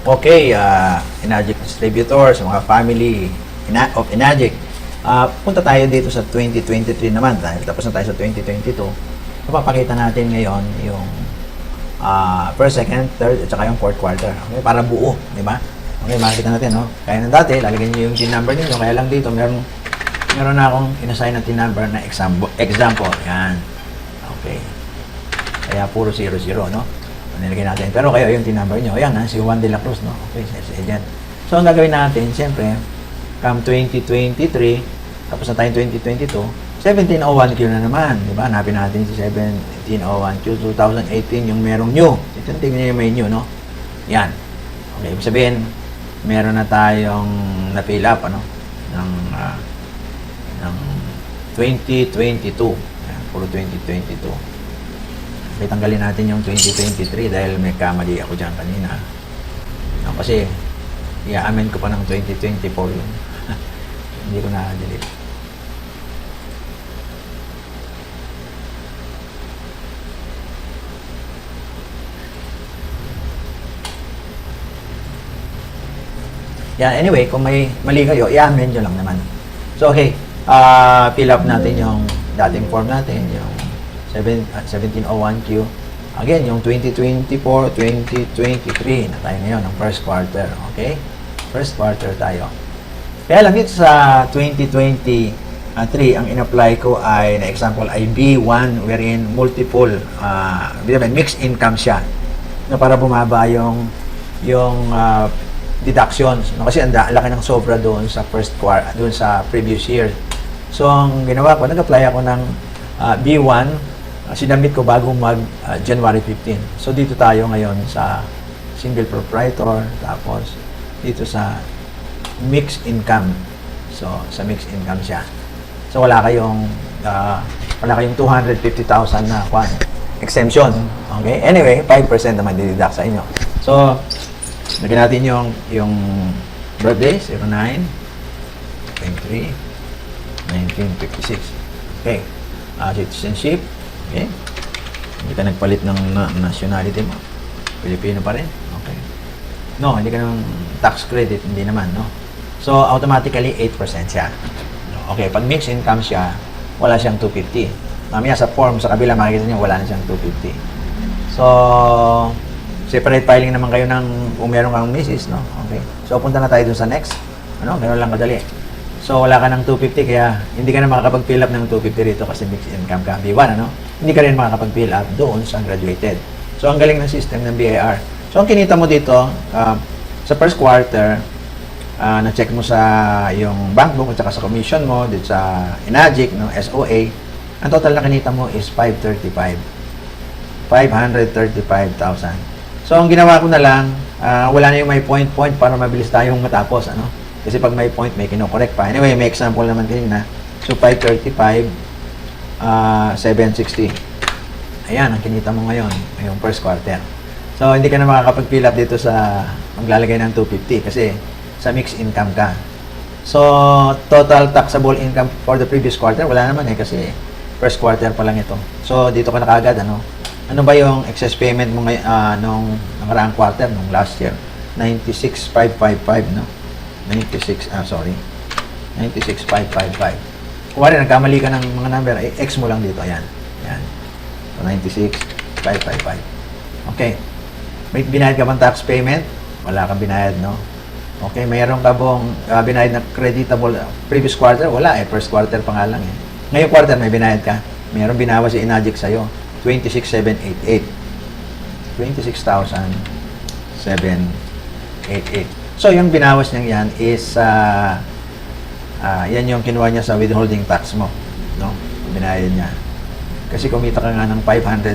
Okay, Enagic distributors, mga family of Enagic. Punta tayo dito sa 2023 naman dahil tapos na tayo sa 2022. Papakita natin ngayon yung first, second, third, at saka yung fourth quarter. Okay, para buo, di ba? Okay, makikita natin, no? Kaya nang dati, lalagyan nyo yung TIN number ninyo. Kaya lang dito, meron na akong inassign na TIN number na example. Yan. Okay. Kaya puro 00, no? Nilagay natin. Pero kayo, yung TIN number nyo. Ayan, si Juan de la Cruz, no? Okay, sales agent. So, ang gagawin natin, siyempre, come 2023, tapos na tayong 2022, 1701Q na naman. Diba? Hanapin natin si 1701Q 2018, yung merong new. Ito, tingnan nyo yung may new, no? Yan. Okay, ibig sabihin, meron na tayong na-fill up, ano? Ng 2022. Yan, puro 2022. Okay, tanggalin natin yung 2023 dahil may kamali ako dyan kanina. No, kasi, i-amen ko pa ng 2024 yun. Hindi ko na-delete. Yan, anyway, kung may mali kayo, i-amen nyo lang naman. So, okay, fill up natin yung dating form natin, yung 1701Q. Again, yung 2024, 2023 na tayo ngayon, ng first quarter. Okay? First quarter tayo. Kaya lang dito sa 2023, ang in-apply ko ay, na example, ay B1 wherein multiple, mixed income siya. Na para bumaba yung deductions. No? Kasi ang laki ng sobra doon sa first quarter, doon sa previous year. So, ang ginawa ko, nag-apply ako ng B1, sinamit ko bago January 15. So, dito tayo ngayon sa single proprietor, tapos dito sa mixed income. So, sa mixed income siya. So, wala kayong 250,000 na exemption. Okay? Anyway, 5% naman dideduct sa inyo. So, lagyan natin yung birthday, 09, 23, 1956. Okay. Citizenship. Okay. Hindi ka nagpalit ng nationality mo. Pilipino pa rin. Okay. No, hindi ka ng tax credit. Hindi naman, no? So, automatically, 8% siya. Okay. Pag mixed income siya, wala siyang 250. Mamaya sa form, sa kabila, makikita niyo, wala na siyang 250. So, separate filing naman kayo ng kung meron kang misis, no? Okay. So, punta na tayo dun sa next. Ano? Meron lang kadali. So, wala ka ng 250, kaya hindi ka na makakapag-fill up ng 250 rito kasi mixed income ka. B1, ano? Hindi ka rin makakapag-fill up doon sa graduated. So, ang galing ng system ng BIR. So, ang kinita mo dito, sa first quarter, na-check mo sa yung bank book at saka sa commission mo, dito sa Enagic, no? SOA, ang total na kinita mo is 535,000. So, ang ginawa ko na lang, wala na yung may point para mabilis tayong matapos, ano? Kasi pag may point, may kinokorek pa. Anyway, may example naman kanina. So, 535, 760. Ayan, ang kinita mo ngayon, ngayong first quarter. So, hindi ka na makakapag-fill up dito sa maglalagay ng 250 kasi sa mixed income ka. So, total taxable income for the previous quarter, wala naman kasi first quarter pa lang ito. So, dito ka na kaagad, ano? Ano ba yung excess payment mo nung nakaraang quarter, nung last year? 96,555, no? 96,555. Kung wala, nagkamali ka ng mga number, X mo lang dito. Ayan. Ayan. So, 96,555. Okay. May binayad ka bang tax payment? Wala kang binayad, no? Okay. Mayroon ka bang binayad na creditable previous quarter? Wala first quarter pa nga lang Ngayong quarter, may binayad ka. Mayroon binawa si Enagic sa'yo. 26,788. 26,788. So, yung binawas niya yan is, yan yung kinuha niya sa withholding tax mo. No? Binayad niya. Kasi kumita ka nga ng 500,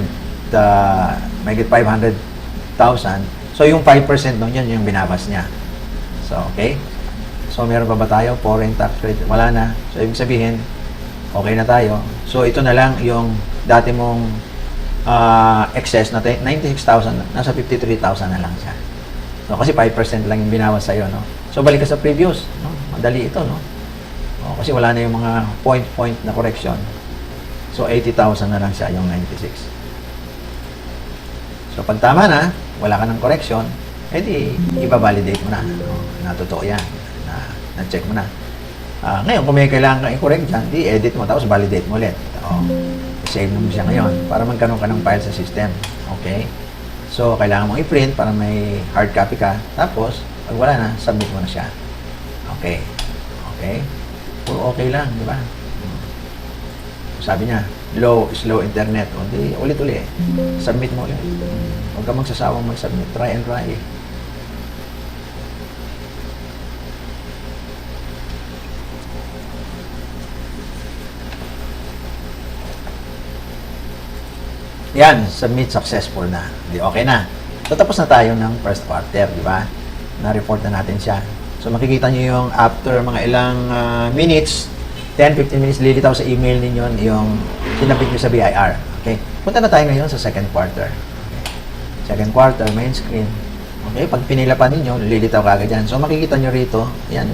may 500,000. So, yung 5% nun, yan yung binawas niya. So, okay? So, meron pa ba tayo? Foreign tax rate? Wala na. So, ibig sabihin, okay na tayo. So, ito na lang yung dati mong excess na 96,000, nasa 53,000 na lang siya. No, kasi 5% lang yung binawas sa'yo, no? So, balik ka sa previous, no? Madali ito, no? O, kasi wala na yung mga point na correction. So, 80,000 na lang siya, yung 96. So, pag tama na, wala ka ng correction, edi iba-validate mo na. No? Na totoo yan. Na-check mo na. Ngayon, kung may kailangan kang i-correct dyan, di-edit mo, tapos validate mo ulit. Save mo siya ngayon para magkaroon ka ng file sa system. Okay? So, kailangan mong i-print para may hard copy ka. Tapos, pag wala na, submit mo na siya. Okay. Okay? Puro okay lang, di ba? Sabi niya, slow internet. O, di, ulit-uli. Submit mo ulit. Huwag ka magsasawang mag-submit. Try and try. Yan, submit successful na. Di okay na. So, tapos na tayo ng first quarter, di ba? Na-report na natin siya. So, makikita nyo yung after mga ilang minutes, 10-15 minutes, lilitaw sa email ninyo yung sinabit nyo sa BIR. Okay? Punta na tayo ngayon sa second quarter. Okay. Second quarter, main screen. Okay? Pag pinilapan ninyo, lilitaw kagad yan. So, makikita nyo rito, yan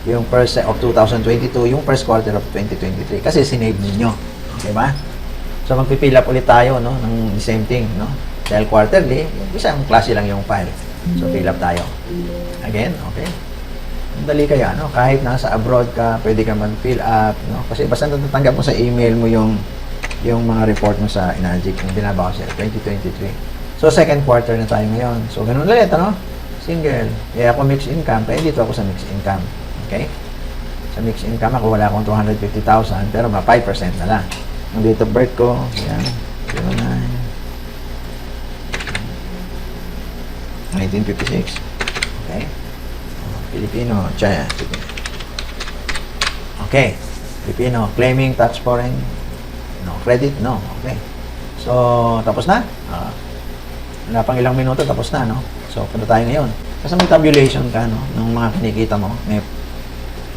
yung first of 2022, yung first quarter of 2023. Kasi sinave ninyo. Okay ba? So, magpipil up ulit tayo, no? Ng the same thing, no? Dahil quarterly, isang klase lang yung file. So, fill up tayo. Again, okay? Dali kaya, no? Kahit nasa abroad ka, pwede ka man-fill up, no? Kasi basta natatanggap mo sa email mo yung mga report mo sa Inagic, yung binaba ko sa 2023. So, second quarter na tayo ngayon. So, ganun ulit, ano? Single. Kaya ako mixed income, kaya dito ako sa mixed income. Okay? Sa mixed income ako, wala akong 250,000, pero mga 5% na lang. Ang date of birth ko, yan, 09, 1956. Okay. Filipino, China. Okay. Filipino, claiming tax foreign. No. Credit, no. Okay. So, tapos na. Wala pang ilang minuto, tapos na, no? So, punta tayo ngayon. Kasi may tabulation ka, no? Ng mga kinikita mo.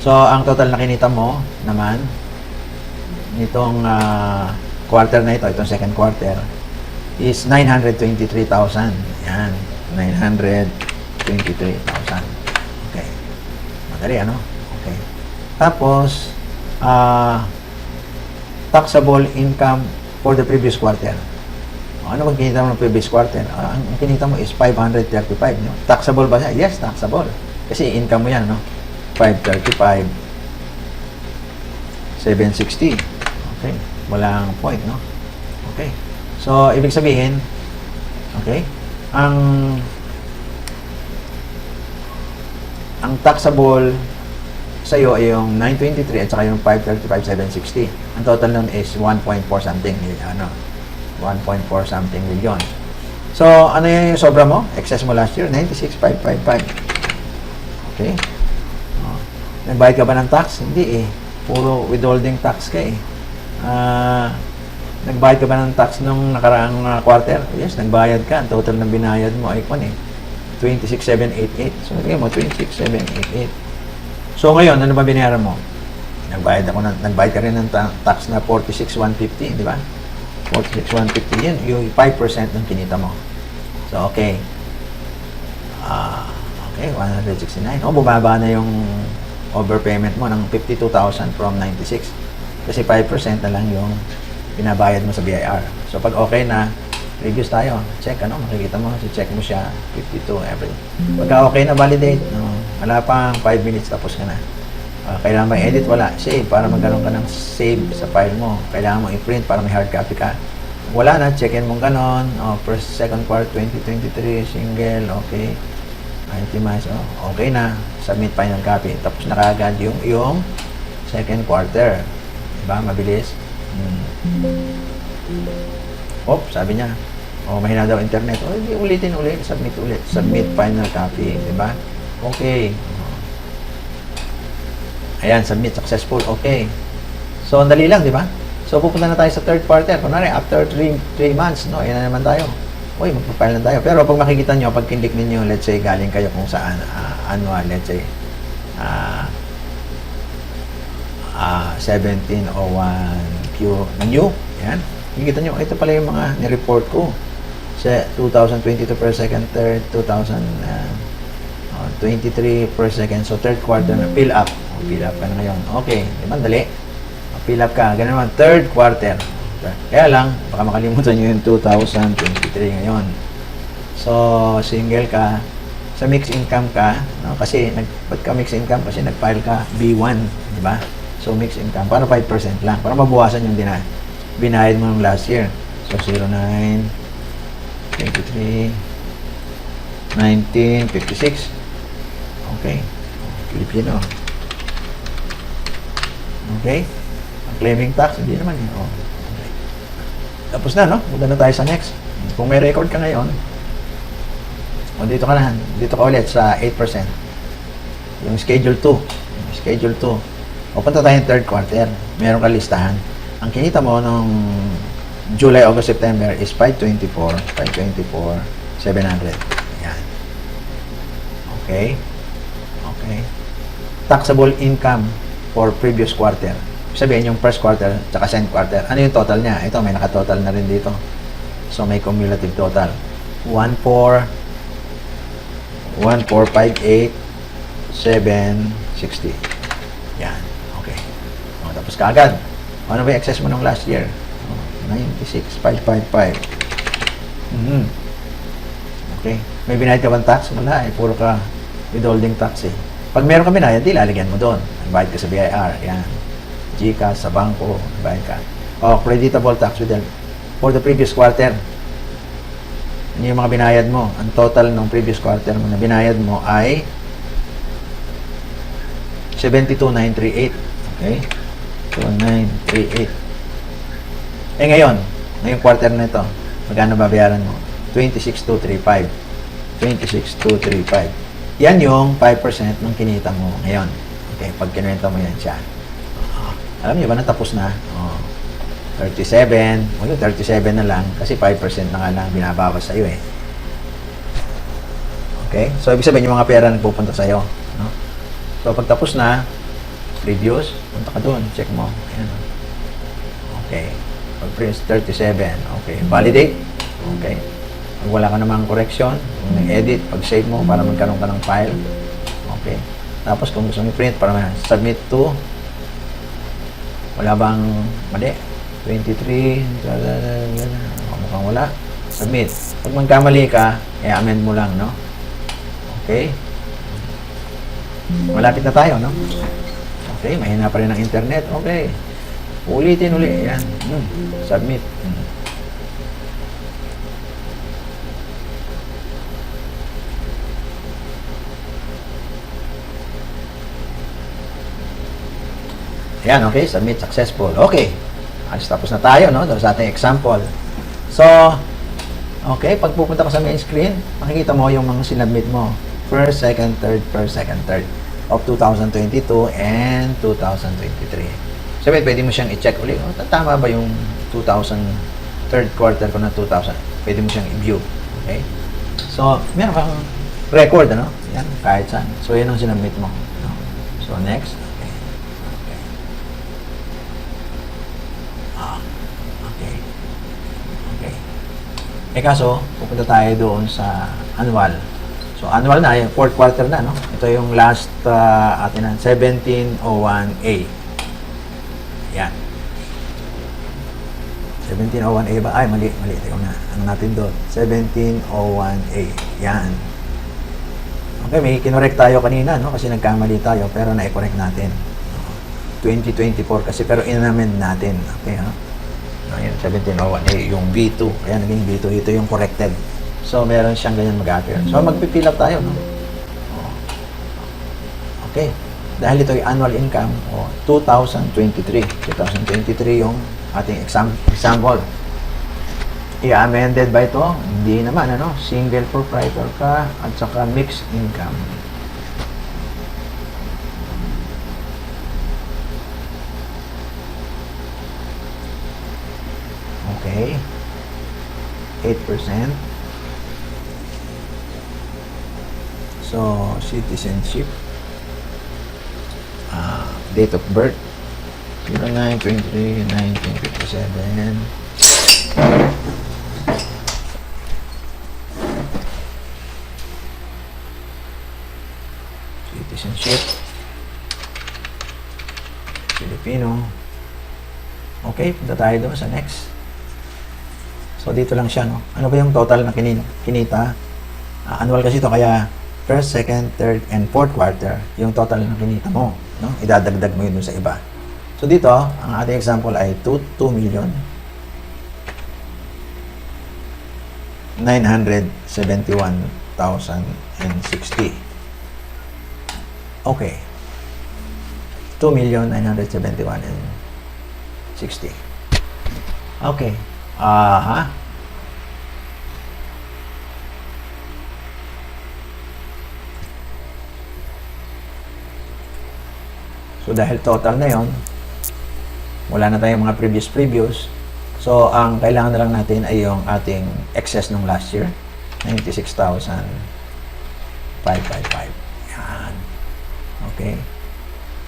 So, ang total na kinita mo naman, nitong quarter na ito, itong second quarter, is 923,000. Yan. 923,000. Okay. Madali, ano? Okay. Tapos, taxable income for the previous quarter. Ano bang kinita mo ng previous quarter? Ang kinita mo is 535. No? Taxable ba siya? Yes, taxable. Kasi income mo yan, no? 535, 760. Okay. Walang point, no? Okay. So, ibig sabihin, okay, ang taxable sa iyo ay yung 923 at saka yung 535,760. Ang total nun is 1.4 something, ano, 1.4 something million. So, ano yung sobra mo? Excess mo last year? 96,555. Okay. Nagbayad ka ba ng tax? Hindi eh. Puro withholding tax ka eh. Nagbayad ka ba ng tax nung nakaraang quarter? Yes, nagbayad ka. Ang total na binayad mo ay 26,788. So, nagbayad mo, 26,788. So, ngayon, ano ba binayaran mo? Nagbayad ka rin ng tax na 46,150, di ba? 46,150 yun, yung 5% ng kinita mo. So, okay. Okay, 169. Bumaba na yung overpayment mo ng 52,000 from 96. Kasi 5% na lang yung binabayad mo sa BIR. So, pag okay na, reviews tayo. Check, ano, makikita mo, check mo siya, 52, everything. Pagka okay na, validate. No? Wala pang 5 minutes, tapos ka na. Kailangan ba edit? Wala. Save, para magkaroon ka ng save sa file mo. Kailangan mo i-print para may hard copy ka. Wala na, check-in mong ganon. First, second quarter, 2023, single, okay. Itemize, okay na. Submit final copy. Tapos nakagad yung second quarter. Diba? Mabilis. Sabi niya, mahina daw internet. Hindi, ulitin ulit. Submit ulit. Submit final copy. Diba? Okay. Ayan, submit successful. Okay. So, ang dali lang, di ba? So, pupunta na tayo sa third quarter. Kunwari, after 3 months, no, ayan na naman tayo. Magpapile na tayo. Pero pag makikita nyo, pag kinlik ninyo, let's say, galing kayo kung saan, annual, let's say, 1701Q na new. Ayan. Makikita nyo, ito pala yung mga nireport ko. Sa 2022 per second, third, 2023 per second. So, third quarter na fill up. Fill up ka na ngayon. Okay. Diba? Dali. Fill up ka. Ganun naman. Third quarter. Kaya lang, baka makalimutan nyo yung 2023 ngayon. So, single ka. sa mixed income ka, no? Kasi pagka mixed income kasi nag-file ka B1, di ba? So mixed income para 5% lang para mabawasan yung binayad mo ng last year. So 09 23 19 56. Okay. Filipino. Okay. Ang claiming tax hindi naman yun. Oh. Okay. Tapos na, no? Punta na tayo sa next. Kung may record ka ngayon, dito ka na. Dito ka ulit sa 8%. Yung schedule 2. Yung schedule 2. O punta tayo yung third quarter. Meron ka listahan. Ang kinita mo nung July, August, September is 524, 700. Yan. Okay. Okay. Taxable income for previous quarter. Sabihin yung first quarter tsaka second quarter. Ano yung total niya? Ito, may nakatotal na rin dito. So, may cumulative total. 1458 760. Yan. Okay. O, tapos kaagad. Ano ba yung excess mo ng last year? 96,555. Okay. May binayad ka bang tax? Wala eh. Puro ka withholding tax eh. Pag meron ka binayad, di lalagyan mo doon. Bayad ka sa BIR. Yan. GCash, sa bangko. Bayad ka. O, creditable tax withheld for the previous quarter. Ano yung mga binayad mo? Ang total ng previous quarter mo na binayad mo ay 72,938. Okay? 2,938. Ngayon, ngayong quarter na ito, magkano babayaran mo? 26,235. 26,235. Yan yung 5% ng kinita mo ngayon. Okay, pag kinuwenta mo yan siya. Alam niyo ba, natapos na? 37. O yun, 37 na lang kasi 5% na nga lang binabawas sa'yo eh. Okay? So, ibig sabihin yung mga pera nagpupunta sa'yo. No? So, pag tapos na, previous, punta ka doon, check mo. Ayan. Okay. Pag print 37, okay. Validate. Okay. Pag wala ka namang correction, kung nag-edit, pag-save mo para magkaroon ka ng file. Okay. Tapos kung gusto mo print para submit to, wala bang mali? 23, mukhang wala. Submit. Pag magkamali ka, i-amend mo lang, no? Okay. Malapit na tayo, no? Okay, mahina pa rin ang internet. Okay. Ulitin uli. Yan. Submit. Yan, okay. Submit successful. Okay. Alis tapos na tayo, no? Doon sa ating example. So, okay. Pag pupunta ka sa main screen, makikita mo yung mga sinubmit mo. First, second, third of 2022 and 2023. Sabi, pwede mo siyang i-check ulit. Oh, tama ba yung third quarter ko na 2000? Pwede mo siyang i-view. Okay? So, meron kang record, ano? Yan, kahit saan. So, yan ang sinubmit mo. No? So, next. Okay. Okay. Okay. Okay. Kaso, pupunta tayo doon sa annual. So, annual na, yung fourth quarter na, no? Ito yung last atin na, 1701A. Yan. 1701A ba? Ay, mali. Teka na. Ano natin doon? 1701A. Yan. Okay, may kinorek tayo kanina, no? Kasi nagkamali tayo, pero na-correct natin. 2024 kasi, pero in-amend natin. Okay, ha? Ayan, 1701A, yung B2. Ayan, naging B2. Ito yung corrected. So, meron siyang ganyan mag-appear. So, magpipill up tayo, no? Okay. Dahil ito ay annual income, 2023. 2023 yung ating example. I-amended ba ito? Hindi naman, ano? Single proprietor ka at saka mixed income. Okay. 8%. So, citizenship. Date of birth. 09/23/1957. Citizenship. Filipino. Okay, punta tayo doon sa next. So, dito lang siya, no? Ano ba yung total na kinita? Annual kasi ito, kaya first, second, third, and fourth quarter, yung total na kinita mo. No? Idadagdag mo yun dun sa iba. So dito, ang ating example ay 2,971,060. Okay. 2,971,060. Okay. Aha. So, dahil total na yon, wala na tayong mga previous. So, ang kailangan na lang natin ay yung ating excess ng last year, 96,555. Yan. Okay.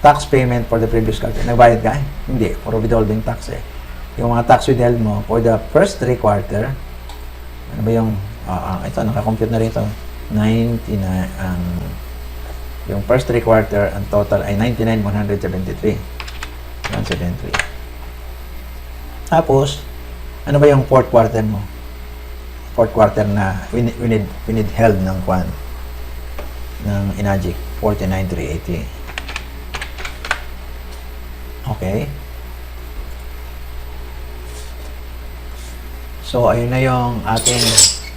Tax payment for the previous quarter. Nagbayad ka? Hindi. For withholding tax eh. Yung mga tax withheld mo for the first 3 quarter, ano ba yung, ito, nakakompute na rito. 99, yung first 3 quarter, ang total ay 99,173. 173. Tapos, ano ba yung fourth quarter mo? Fourth quarter na winid-held ng kwan ng Inagic, 49,380. Okay. So, ayun na yung ating,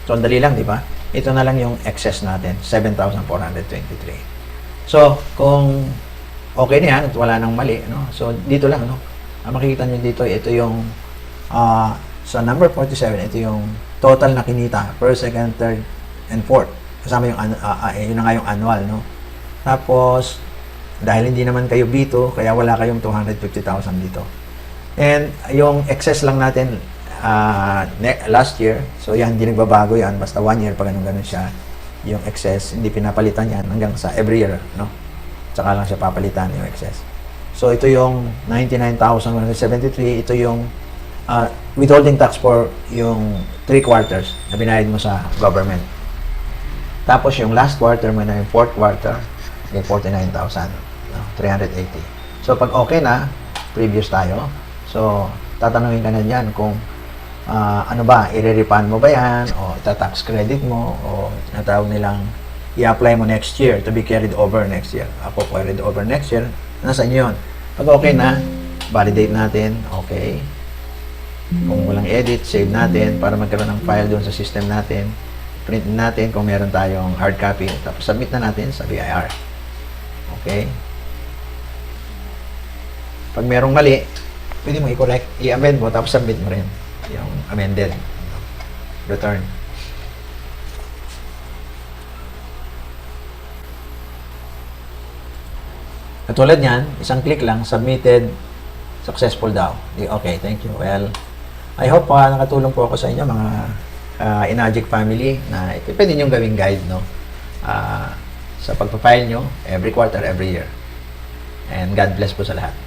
so, dali lang, di ba? Ito na lang yung excess natin, 7,423. So, kung okay na yan at wala nang mali, no? So, dito lang, no? Ang makikita nyo dito, ito yung sa number 47, ito yung total na kinita, first, second, third, and fourth. Kasama yung, yun na nga yung annual, no? Tapos, dahil hindi naman kayo B2, kaya wala kayong 250,000 dito. And, yung excess lang natin last year, so yan, hindi nagbabago yan, basta 1 year, pag ganun siya, yung excess, hindi pinapalitan yan hanggang sa every year, no? Tsaka lang siya papalitan yung excess. So, ito yung 99,173, ito yung withholding tax for yung 3 quarters na binayad mo sa government. Tapos, yung last quarter mo na yung 4th quarter, yung 49,380. So, pag okay na, previous tayo. So, tatanungin ka na dyan kung ano ba, i-refund mo ba yan, o ita-tax credit mo, o tinatawag nilang i-apply mo next year to be carried over next year. Ako, carried over next year, nasa inyo yun. Pag okay na, validate natin, okay. Kung walang edit, save natin para magkaroon ng file doon sa system natin. Print natin kung meron tayong hard copy, tapos submit na natin sa BIR. Okay. Pag merong mali, pwede mo i-correct, i-amend mo, tapos submit mo rin yung amended return. Katulad niyan, isang click lang, submitted, successful daw. Okay, thank you. Well, I hope nakatulong po ako sa inyo, mga Inagic family, na ito pwede nyo gawing guide, no? Sa pagpapile nyo, every quarter, every year. And God bless po sa lahat.